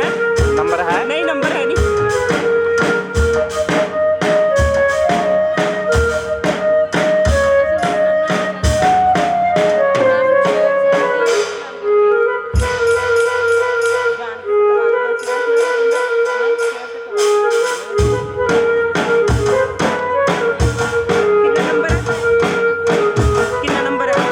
है? नंबर है? नहीं नंबर है नहीं। जान के कटवा दिया इसने नहीं शेयर से करवा कितना नंबर है? कितना नंबर है?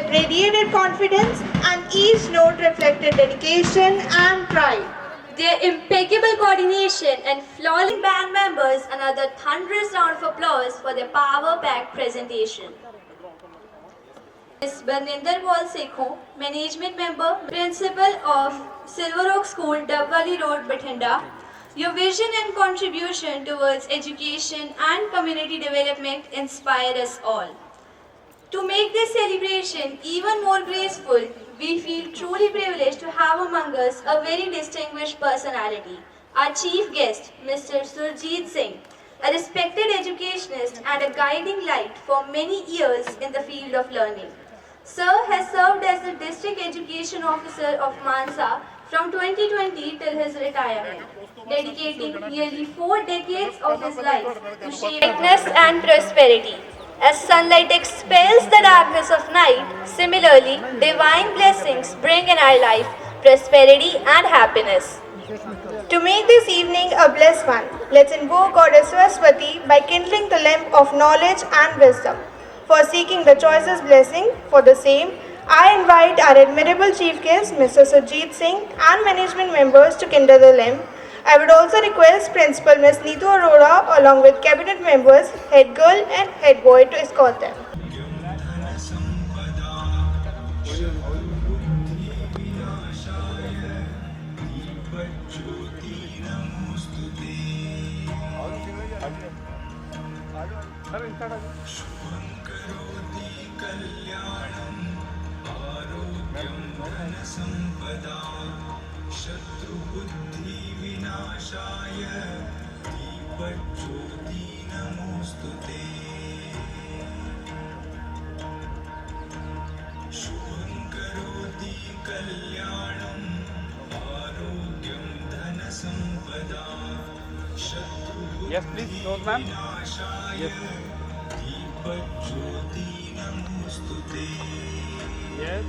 radiated confidence, and each note reflected dedication and pride. Their impeccable coordination and flawless band members another thunderous round of applause for their power-packed presentation. Ms. Barninder Paul Sekho, Management Member, Principal of Silver Oak School, Dabwali Road, Bathinda. Your vision and contribution towards education and community development inspire us all. To make this celebration even more graceful, we feel truly privileged to have among us a very distinguished personality, our chief guest, Mr. Surjit Singh, a respected educationist and a guiding light for many years in the field of learning. Sir has served as the District Education Officer of Mansa from 2020 till his retirement, dedicating nearly 4 decades of his life to shape brightness and prosperity. As sunlight expels the darkness of night, similarly, divine blessings bring in our life prosperity and happiness. To make this evening a blessed one, let's invoke Goddess Saraswati by kindling the lamp of knowledge and wisdom. For seeking the choicest blessing for the same, I invite our admirable chief guest, Mr. Surjit Singh, and management members to kindle the lamp. I would also request Principal Ms. Neetu Arora along with cabinet members, head girl and head boy to escort them. Yes, please. Note, ma'am. Yes. Yes.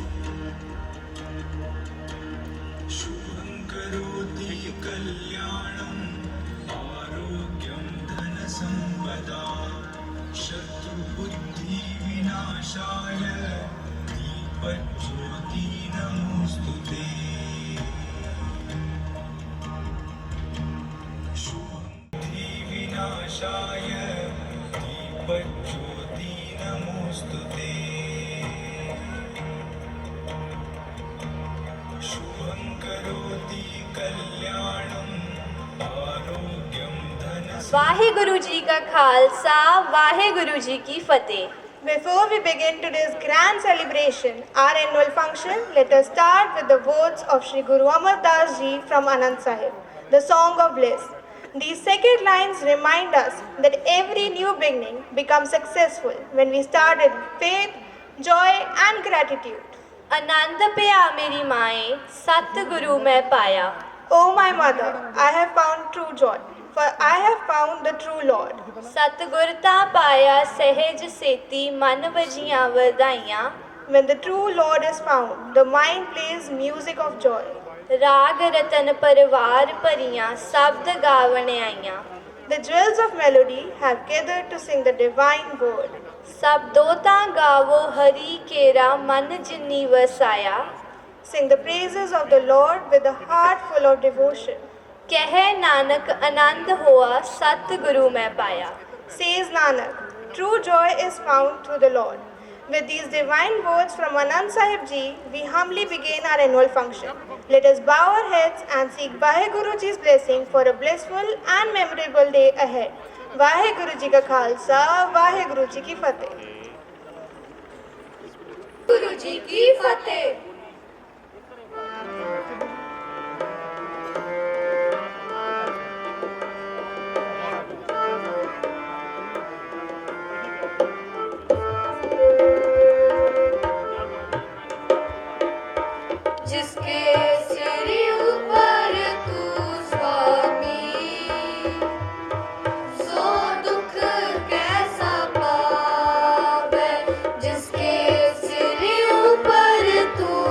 Waheguru ji का खालसा, वाहेगुरु जी की फतेह. Before we begin today's grand celebration, our annual function, let us start with the words of Sri Guru Amar Das Ji from Anand Sahib, the Song of Bliss. These sacred lines remind us that every new beginning becomes successful when we start with faith, joy and gratitude. आनंद पिया मेरी माए, सतगुरु मैं पाया. O my mother, I have found true joy, for I have found the true Lord. सतगुरता पाया सहज सेती मन वजियां वधाइयां. When the true Lord is found, the mind plays music of joy. राग रतन परवार भरियां शब्द गावण आइयां. The jewels of melody have gathered to sing the divine word. सब दोता गावो हरि केरा मन जिन्नी वसाया. Sing the praises of the Lord with a heart full of devotion. कह नानक आनंद हुआ सतगुरु मैं पाया. Says Nanak, true joy is found through the Lord. With these divine words from Anand Sahib Ji, we humbly begin our annual function. Let us bow our heads and seek Vaheguru Ji's blessing for a blissful and memorable day ahead. Vaheguru Ji ka Khalsa, Vaheguru Ji ki Fateh. गुरु जी की फतेह. जिसके सिर ऊपर तू स्वामी, सो दुख कैसा पावे. जिसके सिर ऊपर तू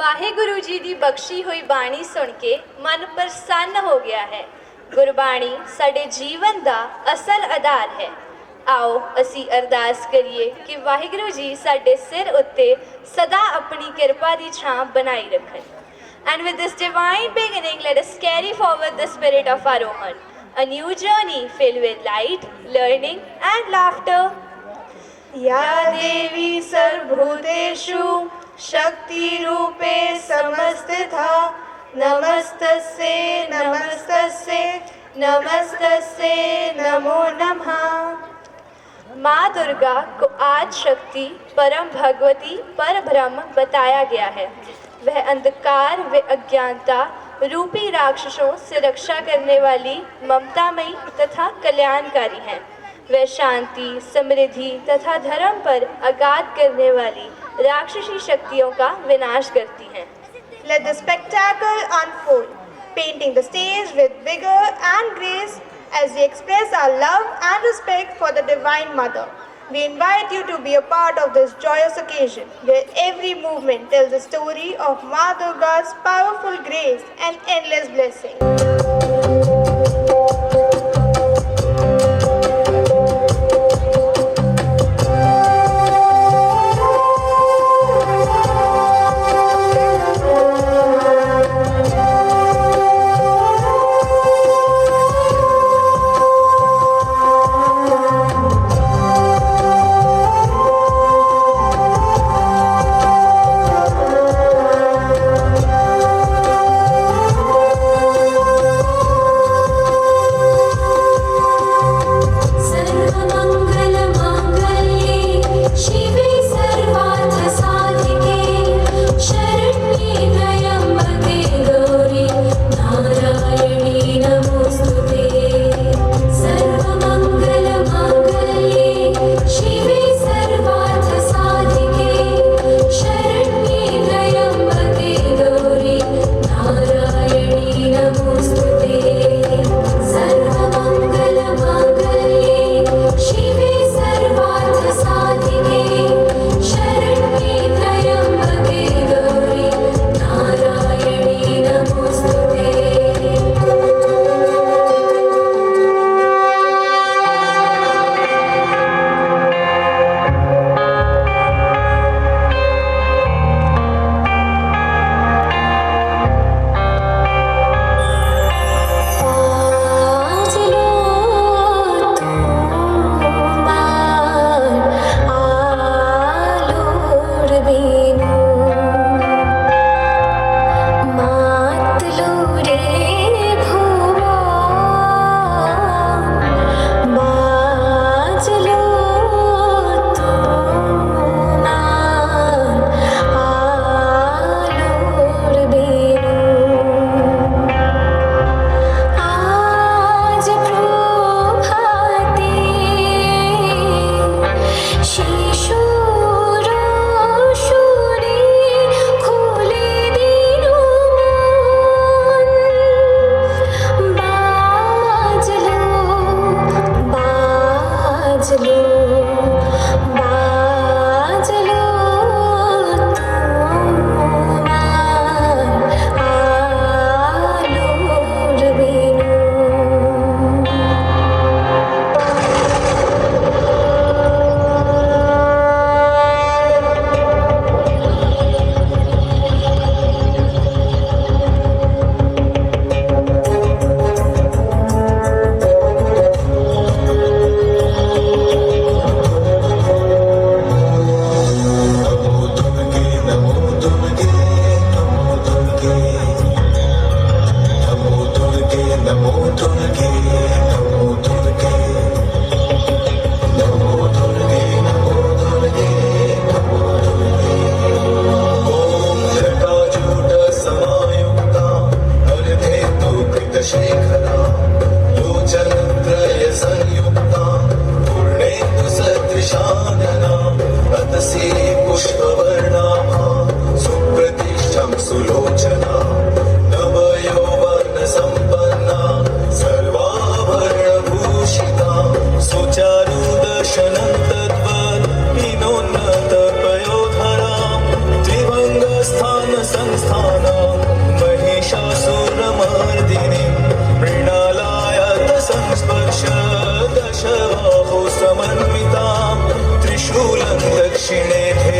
ਵਾਹਿਗੁਰੂ ਜੀ ਦੀ ਬਖਸ਼ੀ ਹੋਈ ਬਾਣੀ ਸੁਣ ਕੇ ਮਨ ਪ੍ਰਸੰਨ ਹੋ ਗਿਆ ਹੈ। ਗੁਰਬਾਣੀ ਸਾਡੇ ਜੀਵਨ ਦਾ ਅਸਲ ਆਧਾਰ ਹੈ। ਆਓ ਅਸੀਂ ਅਰਦਾਸ ਕਰੀਏ ਕਿ ਵਾਹਿਗੁਰੂ ਜੀ ਸਾਡੇ ਸਿਰ ਉੱਤੇ ਸਦਾ ਆਪਣੀ ਕਿਰਪਾ ਦੀ ਛਾਂ ਬਣਾਈ ਰੱਖਣ। And with this divine beginning, let us carry forward the spirit of Arohan, a new journey filled with light, learning and laughter. या देवी सर्वभूतेषु शक्तिरूपे समस्थिता नमस्तस्यै नमस्तस्यै नमस्तस्यै नमो नमः। माँ दुर्गा को आज शक्ति, परम भगवती, पर ब्रह्म बताया गया है। वह अंधकार व अज्ञानता रूपी राक्षसों से रक्षा करने वाली ममतामयी तथा कल्याणकारी हैं। वह शांति, समृद्धि तथा धर्म पर आघात करने वाली राक्षसी शक्तियों का विनाश करती हैं। Let the spectacle unfold, painting the stage with vigor and grace as we express our love and respect for the Divine Mother. We invite you to be a part of this joyous occasion where every movement tells the story of Ma Durga's powerful grace and endless blessing.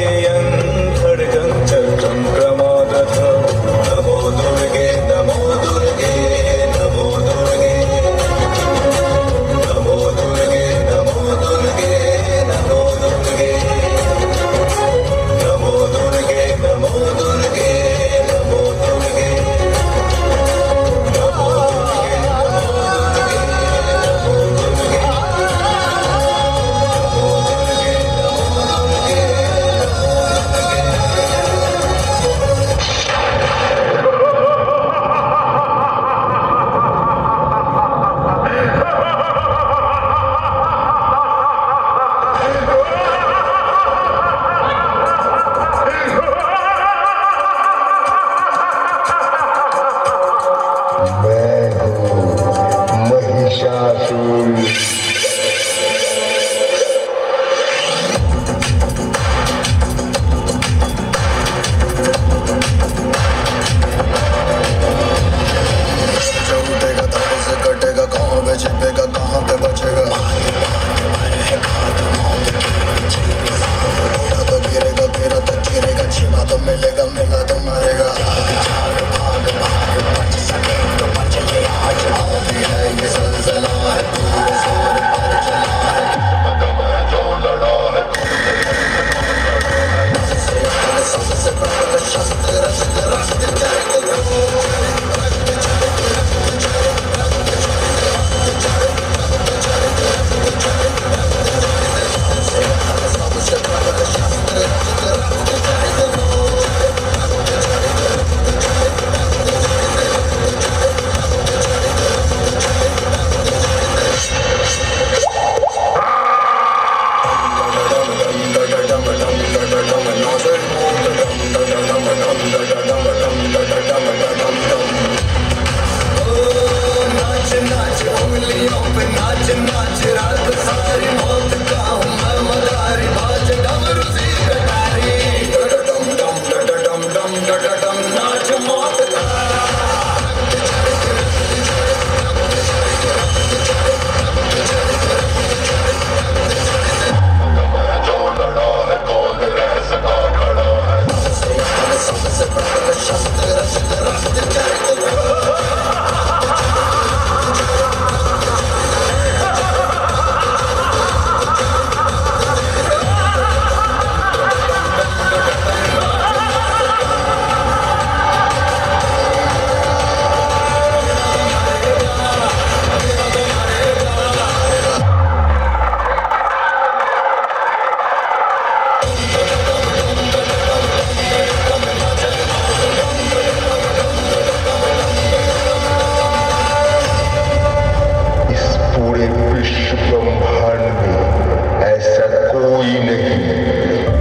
गङ्गेयं खड्गं चक्रं प्रमादथ नमो दुर्गे नमो दुर्गे नमो दुर्गे नमो दुर्गे नमो दुर्गे नमो दुर्गे नमो दुर्गे नमो दुर्गे नमो दुर्गे मैं हूँ महिषासुर। जो उठेगा धड़ से कटेगा, कहाँ पे छिपेगा कहाँ पे बचेगा। उठा तो गिरेगा, गिरा तो गिरेगा, छिपा तो मिलेगा, मिला तो मरेगा। ये सलसला है पूरे जोर पर चला है। जो लड़ा है सबसे बड़ा शस्त्र रक्त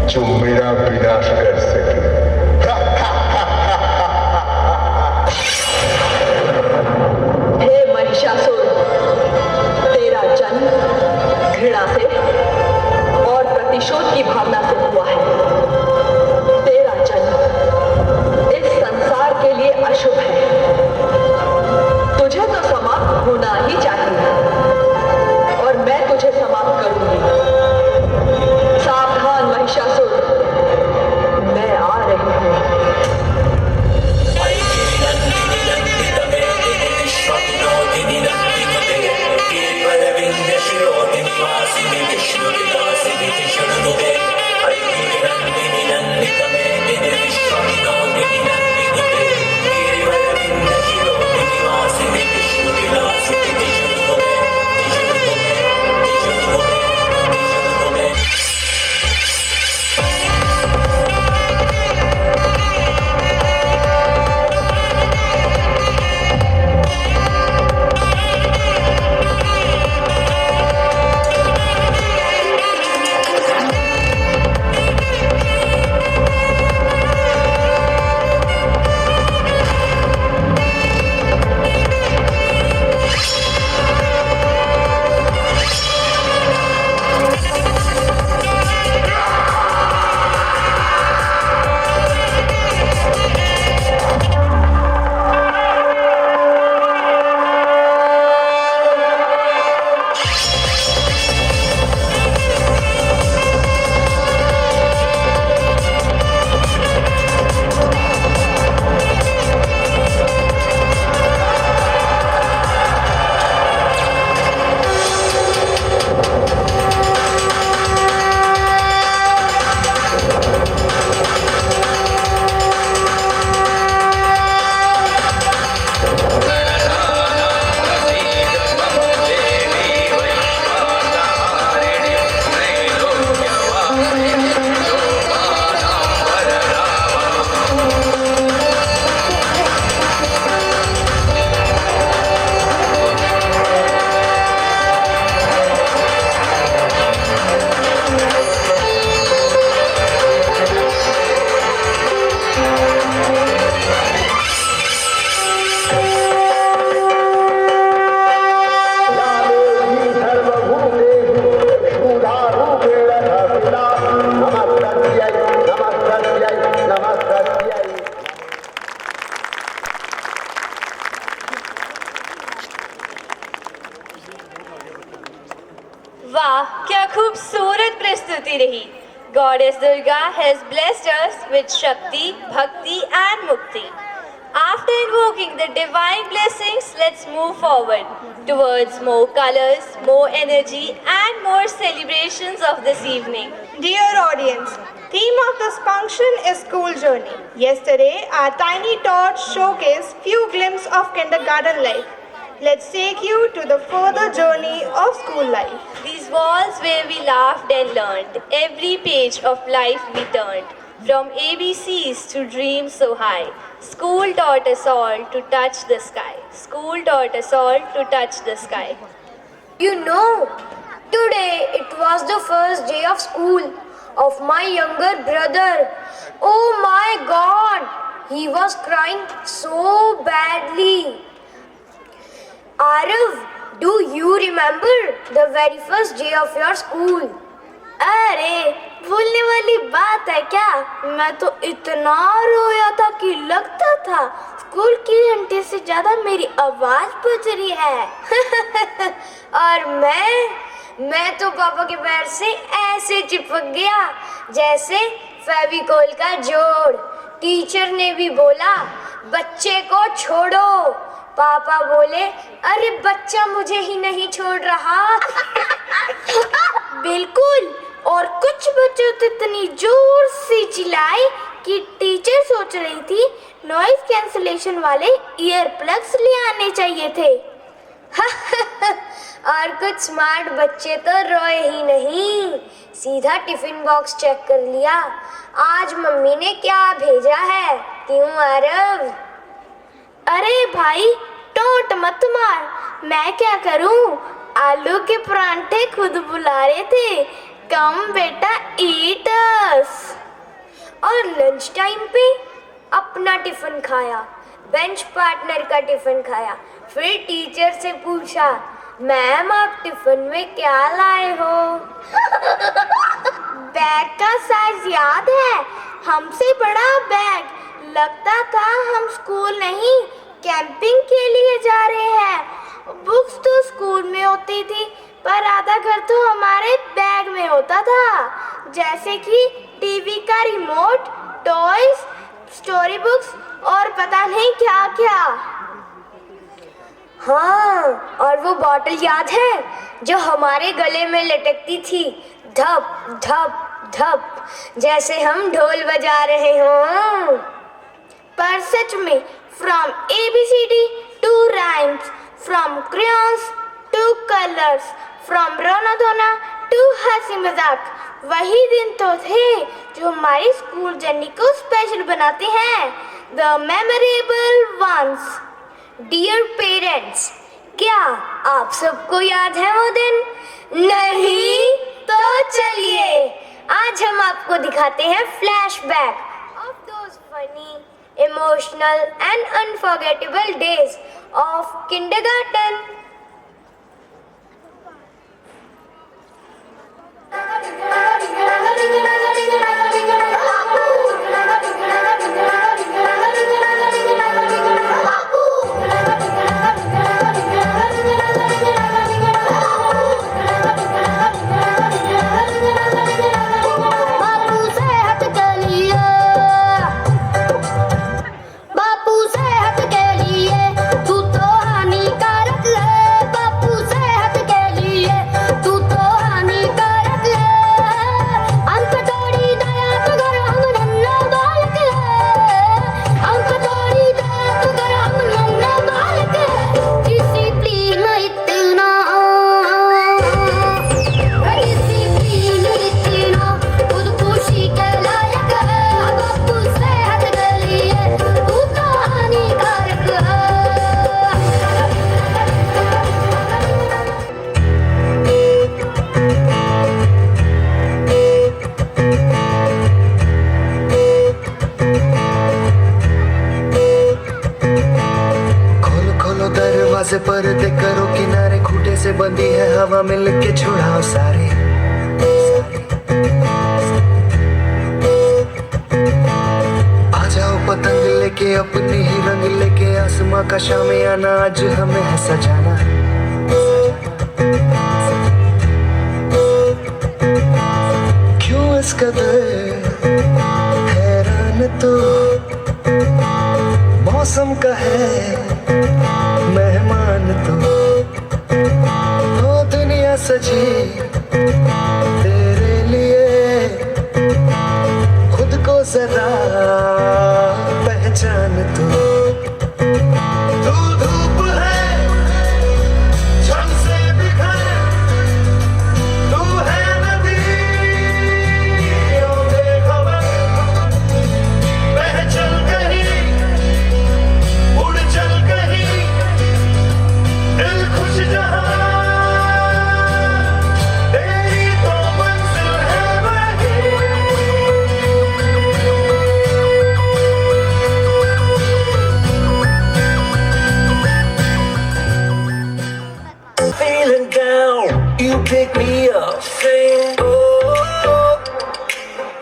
जो मेरा विनाश कर सके। हे महिषासुर, तेरा जन्म घृणा से और प्रतिशोध की भावना से हुआ है। तेरा जन्म इस संसार के लिए अशुभ है। तुझे तो समाप्त होना ही चाहिए और मैं तुझे समाप्त करूंगी। सावधान महिषासुर, मैं आ रही हूँ। विष्णु बरसती रही. Goddess Durga has blessed us with Shakti, Bhakti and Mukti. After invoking the divine blessings, let's move forward towards more colors, more energy and more celebrations of this evening. Dear audience, theme of this function is school journey. Yesterday, our tiny torch showcased few glimpses of kindergarten life. Let's take you to the further journey of school life. These walls where we laughed and learned, every page of life we turned. From ABCs to dreams so high, school taught us all to touch the sky. School taught us all to touch the sky. You know, today it was the first day of school of my younger brother. Oh my God, he was crying so badly. Arav, do you remember the very first day of your school? अरे भूलने वाली बात है क्या? मैं तो इतना रोया था कि लगता था स्कूल की घंटे से ज्यादा मेरी आवाज बज रही है. और मैं तो पापा के पैर से ऐसे चिपक गया जैसे फेविकोल का जोड़. टीचर ने भी बोला बच्चे को छोड़ो. पापा बोले अरे बच्चा मुझे ही नहीं छोड़ रहा. बिल्कुल. और कुछ बच्चों तो इतनी जोर से चिल्लाए कि टीचर सोच रही थी नॉइज कैंसलेशन वाले ईयर प्लग्स ले आने चाहिए थे. और कुछ स्मार्ट बच्चे तो रोए ही नहीं, सीधा टिफिन बॉक्स चेक कर लिया. आज मम्मी ने क्या भेजा है? क्यों आरव? अरे भाई टोंट मत मार, मैं क्या करूं? आलू के परांठे खुद बुला रहे थे. कम बेटा ईट अस. और लंच टाइम पे अपना टिफिन खाया, बेंच पार्टनर का टिफिन खाया. फिर टीचर से पूछा मैम आप टिफिन में क्या लाए हो? बैग का साइज याद है? हमसे बड़ा बैग. लगता था हम स्कूल नहीं कैंपिंग के लिए जा रहे हैं. बुक्स तो स्कूल में होती थी पर आधा घर तो हमारे बैग में होता था, जैसे कि टीवी का रिमोट, टॉयज, स्टोरी बुक्स और पता नहीं क्या क्या. हाँ, और वो बॉटल याद है जो हमारे गले में लटकती थी, धप धप धप, जैसे हम ढोल बजा रहे हों. पर सच में from ABCD to rhymes, from crayons to colors, from रोना धोना to हंसी मजाक, वही दिन तो थे जो हमारी स्कूल जर्नी को स्पेशल बनाते हैं. The memorable ones. Dear parents, क्या आप सबको याद है वो दिन? नहीं? तो चलिए आज हम आपको दिखाते हैं flashback of those funny, emotional and unforgettable days of kindergarten. से पर्दे करो किनारे, खूटे से बंधी है हवा में लेके छुड़ाओ सारे. आ जाओ पतंग लेके अपने ही रंग लेके, आसमां का शामे आना आज हमें है सजाना. किस कदर हैरान तो मौसम का है मेहमान तो हो दुनिया सजी तेरे लिए खुद को जरा पहचान तो तू धूप है झम से बिखर तू है नदी बेखबर बह चल कहीं उड़ चल कहीं दिल खुश जहां तेरी तो मंजिल है वही feeling down, you pick me up, sing oh,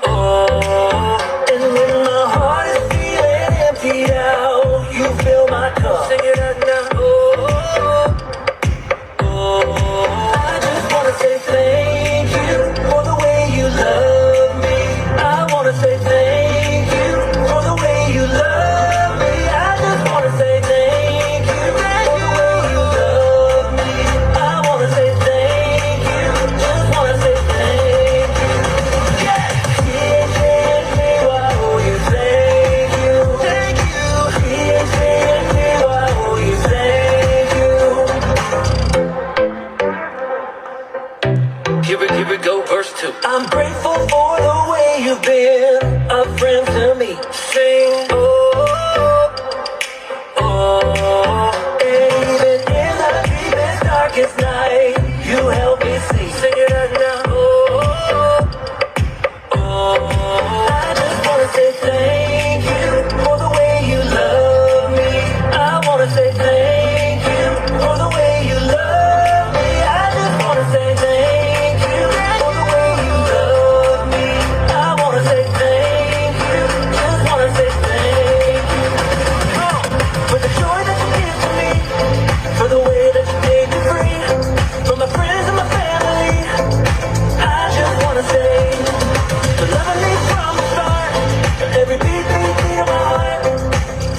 oh, and when my heart is feeling emptied out, you fill my cup, sing it out now, oh, I just wanna say thank you for the way you love me, I wanna say thank you for the way you love me, I just wanna say thank you for the way you love me, I wanna say thank you, just wanna say thank you, yeah, yeah, yeah, yeah, I owe you thank you, yeah, yeah, yeah, I owe you thank you. Here we go, verse 2. I'm grateful for the way you've been a friend to me. Sing, oh, oh, and even in the deepest, darkest night, you help me see. Sing it out now, oh, oh, I just wanna say thank you for the way you love me. I wanna say thank you for the way you love me. I just wanna say thank you for the way you love me. I wanna say thank you, just wanna say thank you. For the joy that you give to me, for the way that you made me free, for my friends and my family. I just wanna say, for loving me from the start, for every beat of my heart,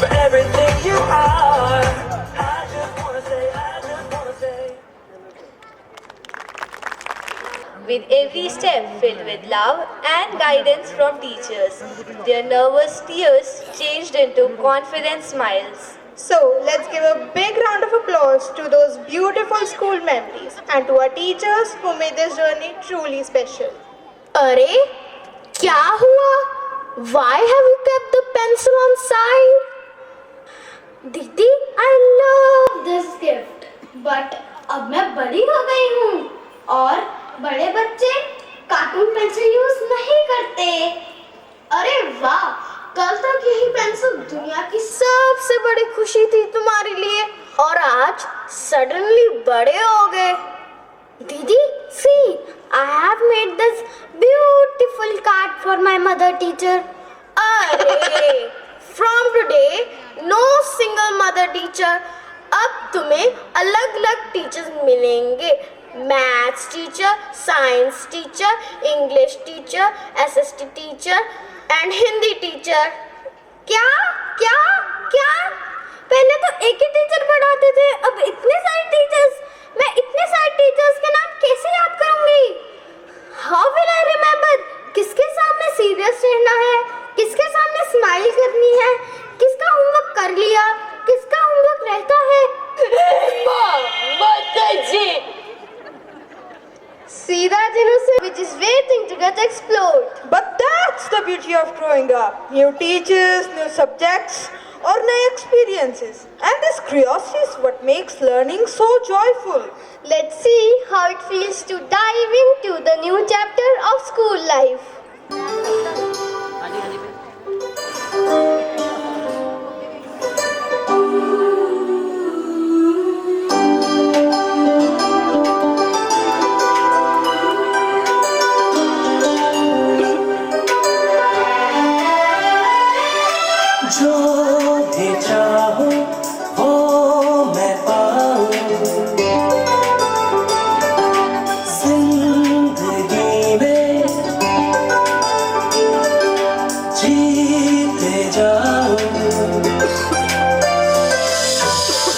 for everything you are. I just wanna say. With every step filled with love and guidance from teachers, their nervous tears changed into confident smiles. So, let's give a big round of applause to those beautiful school memories and to our teachers who made this journey truly special. अरे क्या हुआ? Why have you kept the pencil on side? दीदी, I love this gift. But अब मैं बड़ी हो गई हूँ और बड़े बच्चे कार्टून पेंसिल यूज नहीं करते। अरे वाह, कल तक यही पेंसिल दुनिया की सबसे बड़ी खुशी थी तुम्हारे लिए और आज सडनली बड़े हो गए। दीदी, see, I have made this beautiful card for my mother teacher. अरे, from today, no single mother teacher. अब तुम्हें अलग-अलग टीचर्स मिलेंगे। Maths teacher, science teacher, English teacher, SST teacher and Hindi teacher. क्या क्या क्या? पहले तो एक ही टीचर पढ़ाते थे, अब इतने सारे टीचर्स। मैं इतने सारे टीचर्स के नाम कैसे याद करूंगी? How will I remember? किसके सामने सीरियस रहना है, किसके सामने स्माइल करनी है, किसका होमवर्क कर लिया, किसका होमवर्क रहता है। See that innocence which is waiting to get explored. But that's the beauty of growing up. New teachers, new subjects, or new experiences. And this curiosity is what makes learning so joyful. Let's see how it feels to dive into the new chapter of school life. जो भी चाहूं वो मैं पाऊं, जिंदगी में जीते जाओ।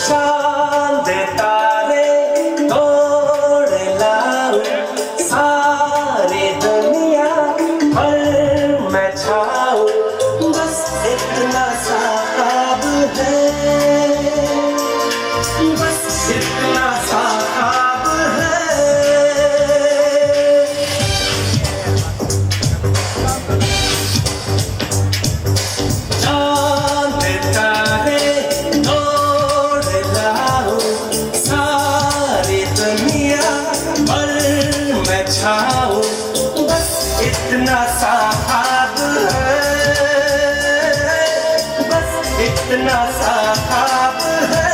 चांद तारे तोड़ लाओ, सारी दुनिया पर मैं छाऊं, बस इतना सा ख्वाब है, बस इतना सा ख्वाब है। चांद तारे तोड़ लाओ, सारी दुनिया पर मैं छाऊं, बस इतना सा ख्वाब है, बस इतना सा ख्वाब है।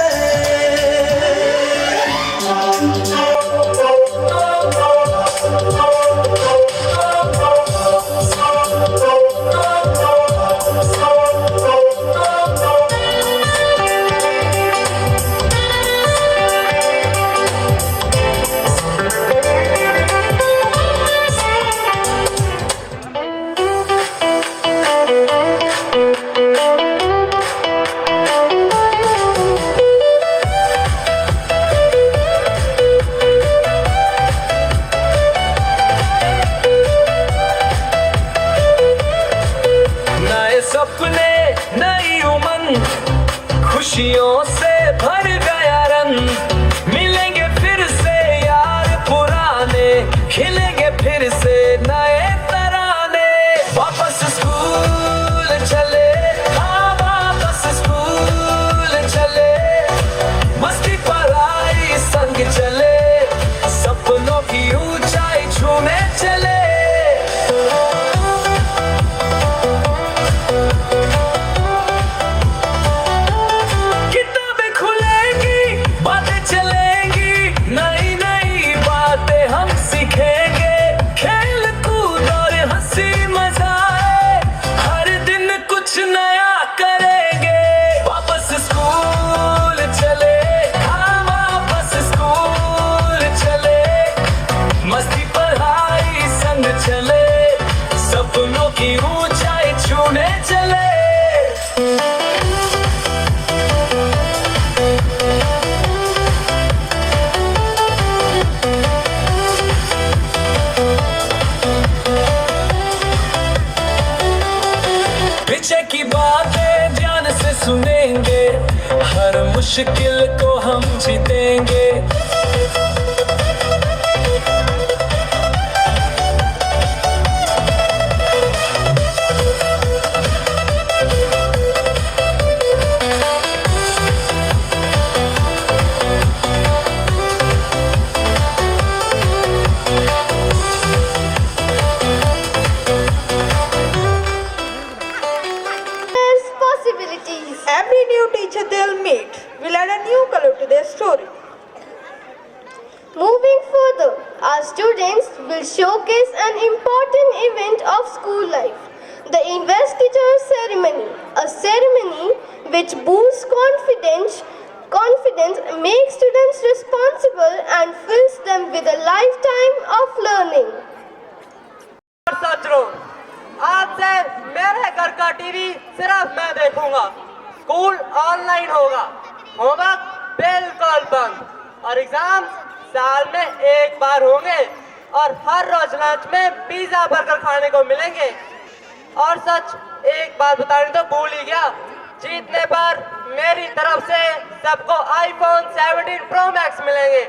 नए सपने नई उमंग, खुशियों से भर गया रंग, मिलेंगे फिर से यार पुराने, खिलेंगे फिर से नए तराने। वापस स्कूल चले, हाँ वापस स्कूल चले, मस्ती पढ़ाई संग चले, सपनों की ऊंचाई छूने चले। किताबें खुलेंगी, बातें चलेंगी, नई नई बातें हम सीखेंगे, खेल कूद और हंसी मजाक, हर दिन कुछ नया करेंगे। वापस स्कूल चले, हाँ वापस स्कूल चले, मस्ती पढ़ाई संग चले, सपनों की ऊंचाई छूने चले। पीछे की बातें ध्यान से सुनेंगे, हर मुश्किल को हम जीतेंगे। There's possibilities. Every new teacher they'll meet will add a new color to their story. Moving further, our students will showcase an important event of school life, the investiture ceremony, a ceremony which boosts confidence, makes students responsible and fills them with a lifetime of learning. छात्रों, आज से मेरे घर का TV सिर्फ मैं देखूंगा, school online होगा, होमवर्क बिल्कुल बंद और एग्जाम साल में एक बार होंगे और हर रोज लंच में पिज्जा बर्गर खाने को मिलेंगे। और सच एक बात बताने तो भूल ही गया, जीतने पर मेरी तरफ से सबको आईफोन 17 प्रो मैक्स मिलेंगे।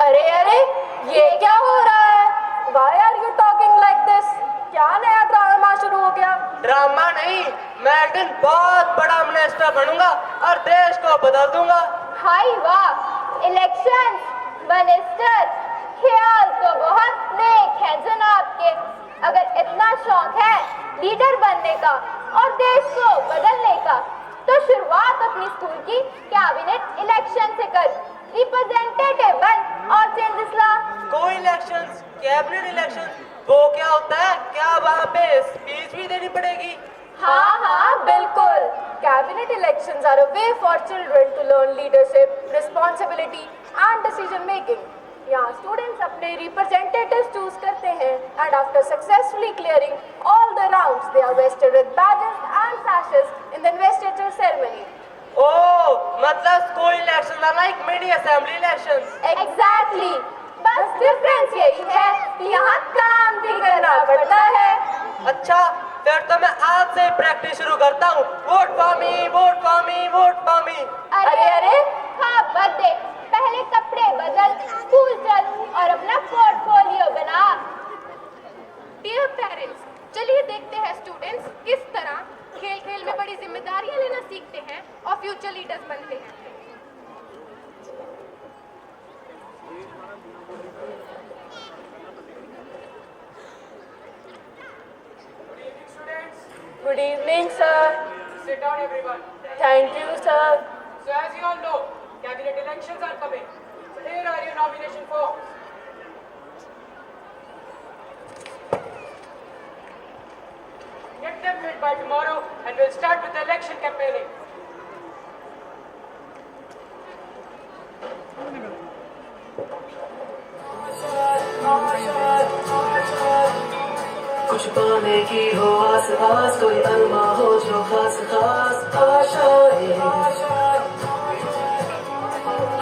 अरे अरे, ये क्या हो रहा है? Why are you talking like this? क्या नया ड्रामा शुरू हो गया? ड्रामा नहीं, मैं एक दिन बहुत बड़ा मिनिस्टर बनूंगा और देश को बदल दूंगा। हाय वाह, इलेक्शन मिनिस्टर, ख्याल तो बहुत नेक है जनाब के। अगर इतना शौक है लीडर बनने का और देश को बदलने का, तो शुरुआत अपनी स्कूल की कैबिनेट इलेक्शन से कर, रिप्रेजेंटेटिव बन और चेंजेस ला। कोई इलेक्शंस, कैबिनेट इलेक्शन, वो क्या होता है? क्या वहाँ पे स्पीच भी देनी पड़ेगी? हाँ हाँ बिल्कुल। Cabinet elections are a way for children to learn leadership, responsibility and decision making. यहाँ स्टूडेंट्स अपने रिप्रेजेंटेटिव्स चूज करते हैं and after successfully clearing all the rounds they are invested with badges and sashes in the investiture ceremony. Oh, मतलब school elections are like mini assembly elections. Exactly. बस difference यही है कि यहाँ काम भी करना पड़ता है. अच्छा, फिर तो मैं आज से प्रैक्टिस शुरू करता हूँ. Vote for me, vote for me, vote for me. अरे हाँ मत देख, पहले कपड़े बदल, स्कूल चल और अपना पोर्टफोलियो बना. डियर पेरेंट्स, चलिए देखते हैं स्टूडेंट्स किस तरह खेल खेल में बड़ी जिम्मेदारियां लेना सीखते हैं और फ्यूचर लीडर्स बनते हैं. Good evening, sir. Sit down, everyone. Thank you, sir. So, as you all know, cabinet elections are coming. So, here are your nomination forms. Get them filled by tomorrow, and we'll start with the election campaigning. कुछ पाने की हो आस आस, कोई अरमा हो जो खास खास आशाएं,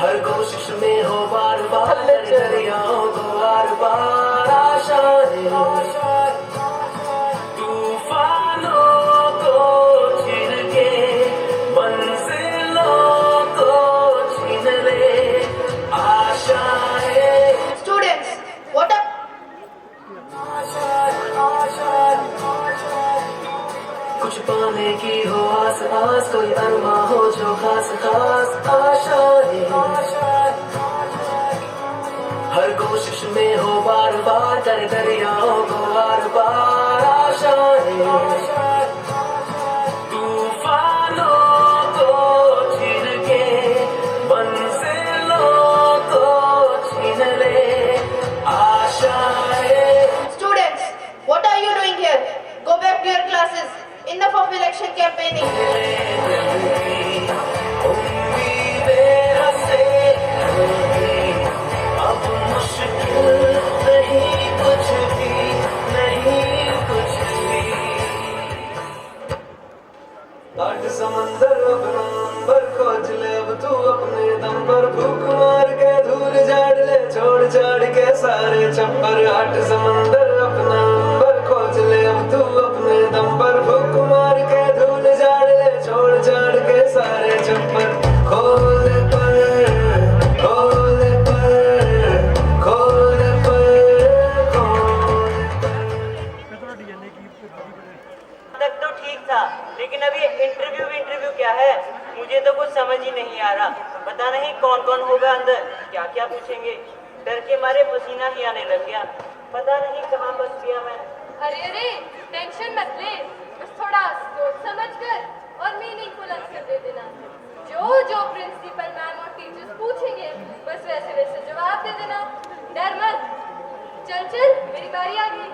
हर कोशिश में हो बार बार दरियाओं को आर पार आशाएं, तूफानों को छीन के मंजिलों को छीन ले आशाएं. Students, what up? कुछ पाने की हो आस आस, कोई अरमा हो जो खास खास आशाएं, हर कोशिश में हो बार बार दरियाओं को आर पार आशाएं, तूफानों को छीन के मंजिलों को छीन ले आशाएं. Students, what are you doing here? Go back to your classes. Enough of election campaigning. उम्मीदें हंसे अब मुश्किल नहीं कुछ भी, नहीं कुछ भी. आठ समंदर अपना अंबर खोज ले अब तू अपने दम पर, भूख मार के धूल झाड़ ले छोड़ छाड़ के सारे छप्पर. आठ समंदर अपना अंबर खोज ले अब तू अपने दम पर, भूख मार के धूल झाड़ ले छोड़ छाड़ के सारे छप्पर. खोल पर खोल पर खोल पर खोल. तक तो ठीक था, लेकिन अभी इंटरव्यू क्या है, मुझे तो कुछ समझ ही नहीं आ रहा. पता नहीं कौन कौन होगा अंदर, क्या क्या पूछेंगे. डर के मारे पसीना ही आने लग गया. पता नहीं कहाँ फंस गया मैं. अरे टेंशन मत ले, बस थोड़ा सोच समझ कर और मीनिंगफुल आंसर दे देना. जो प्रिंसिपल मैम और टीचर्स पूछेंगे बस वैसे वैसे जवाब दे देना. डर मत. चल मेरी बारी आ गई.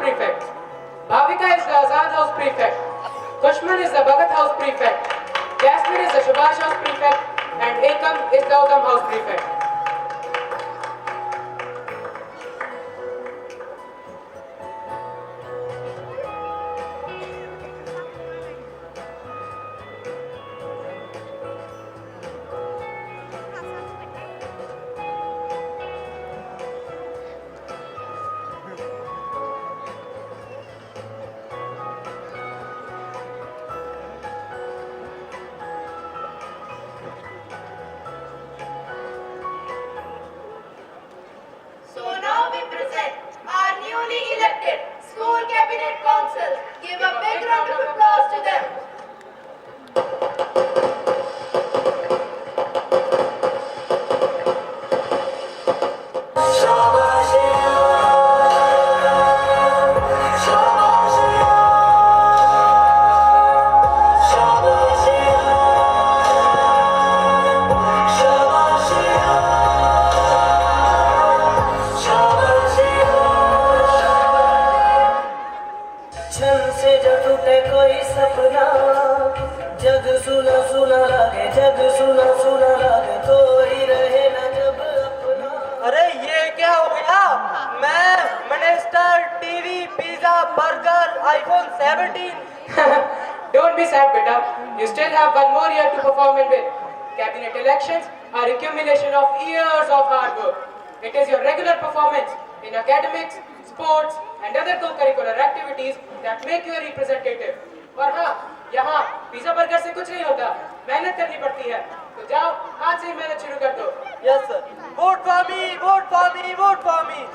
prefects. Bhavika is the Azad House prefect. Kushman is the Bhagat House prefect. Jasmine is the Subhash House prefect. And Ekam is the Udam House prefect. So now we present our newly elected School Cabinet Council. Give a big round of applause to them. छन से जब टूटे कोई सपना, जग सुना सुना लगे, जग सुना सुना लगे, कोई रहे ना जब अपना। अरे ये क्या हो गया? मैं minister, TV, pizza, burger, iPhone 17। Don't be sad, beta. You still have one more year to perform in with. Cabinet elections are accumulation of years of hard work. It is your regular performance in academics, sports, and other co-curricular activities that make you a representative. और हाँ, यहाँ pizza burger से कुछ नहीं होता, मेहनत करनी पड़ती है। तो जाओ, आज से ही मेहनत शुरू कर दो। Yes sir. Vote for me, vote for me, vote for me.